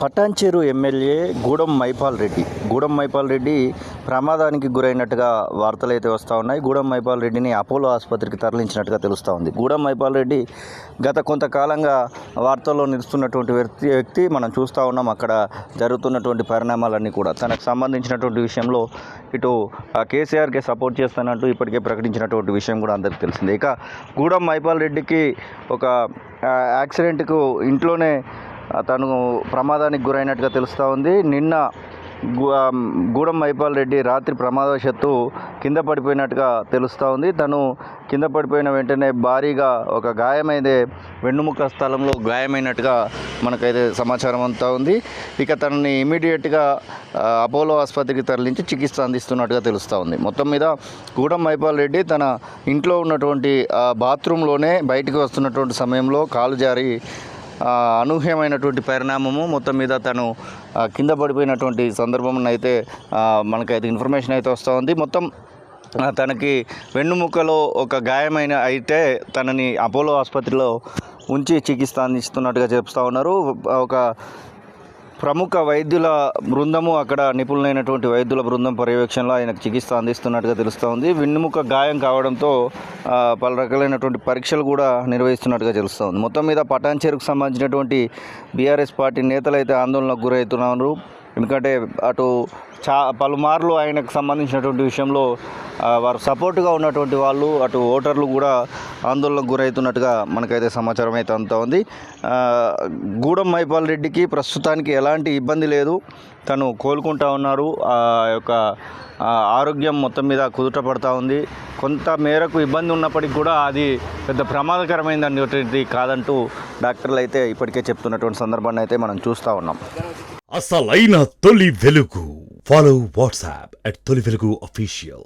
Patancheru MLA Gudem Mypal Reddy ప్రమాదానికి గురైనట్టుగా వార్తలు అయితే వస్తూ ఉన్నాయి. గూడెం మైపాల్ రెడ్డిని అపోలో ఆసుపత్రికి తరలించినట్టుగా తెలుస్తూ ఉంది. గూడెం మైపాల్ రెడ్డి గత కొంతకాలంగా వార్తల్లో నిలుస్తున్నటువంటి వ్యక్తి మనం చూస్తూ ఉన్నాం. అక్కడ జరుగుతున్నటువంటి పరిణామాలన్నీ కూడా తనకు సంబంధించినటువంటి విషయంలో ఇటు కేసీఆర్కి సపోర్ట్ చేస్తానంటూ ఇప్పటికే ప్రకటించినటువంటి విషయం కూడా అందరికీ తెలిసిందే. ఇక గూడెం మైపాల్ రెడ్డికి ఒక యాక్సిడెంట్కు ఇంట్లోనే తను ప్రమాదానికి గురైనట్టుగా తెలుస్తూ ఉంది. నిన్న గూడెం మైపాల్ రెడ్డి రాత్రి ప్రమాదవశాత్తు కింద పడిపోయినట్టుగా తెలుస్తూ ఉంది. తను కింద పడిపోయిన వెంటనే భారీగా ఒక గాయమైతే వెన్నుముక స్థలంలో గాయమైనట్టుగా మనకైతే సమాచారం అంతా ఉంది. ఇక తనని ఇమీడియట్గా అపోలో ఆసుపత్రికి తరలించి చికిత్స అందిస్తున్నట్టుగా తెలుస్తూ ఉంది. మొత్తం మీద గూడెం మైపాల్ రెడ్డి తన ఇంట్లో ఉన్నటువంటి బాత్రూంలోనే బయటికి వస్తున్నటువంటి సమయంలో కాలు జారి అనూహ్యమైనటువంటి పరిణామము, మొత్తం మీద తను కింద పడిపోయినటువంటి సందర్భం అయితే మనకైతే ఇన్ఫర్మేషన్ అయితే వస్తూ ఉంది. మొత్తం తనకి వెన్నుముకలో ఒక గాయమైన అయితే తనని అపోలో ఆసుపత్రిలో ఉంచి చికిత్స అందిస్తున్నట్టుగా చెప్తూ ఉన్నారు. ఒక ప్రముఖ వైద్యుల బృందము, అక్కడ నిపుణులైనటువంటి వైద్యుల బృందం పర్యవేక్షణలో ఆయనకు చికిత్స అందిస్తున్నట్టుగా తెలుస్తూ ఉంది. వెన్నుముక గాయం కావడంతో పలు రకాలైనటువంటి పరీక్షలు కూడా నిర్వహిస్తున్నట్టుగా తెలుస్తూ ఉంది. మొత్తం మీద పటాన్చెరుకు సంబంధించినటువంటి బీఆర్ఎస్ పార్టీ నేతలు అయితే ఆందోళనకు గురవుతున్నారు. ఎందుకంటే అటు పలుమార్లు ఆయనకు సంబంధించినటువంటి విషయంలో వారు సపోర్టుగా ఉన్నటువంటి వాళ్ళు, అటు ఓటర్లు కూడా ఆందోళనకు గురవుతున్నట్టుగా మనకైతే సమాచారం అయితే అంతా ఉంది. గూడెం మైపాల్ రెడ్డికి ప్రస్తుతానికి ఎలాంటి ఇబ్బంది లేదు, తను కోలుకుంటా ఉన్నారు. ఆ యొక్క ఆరోగ్యం మొత్తం మీద కుదుట పడుతూ ఉంది. కొంత మేరకు ఇబ్బంది ఉన్నప్పటికీ కూడా అది పెద్ద ప్రమాదకరమైనటువంటిది కాదంటూ డాక్టర్లు అయితే ఇప్పటికే చెప్తున్నటువంటి సందర్భాన్ని అయితే మనం చూస్తూ ఉన్నాం. అసలైన తొలి వెలుగు. ఫాలో వాట్సాప్ @తొలి వెలుగు official.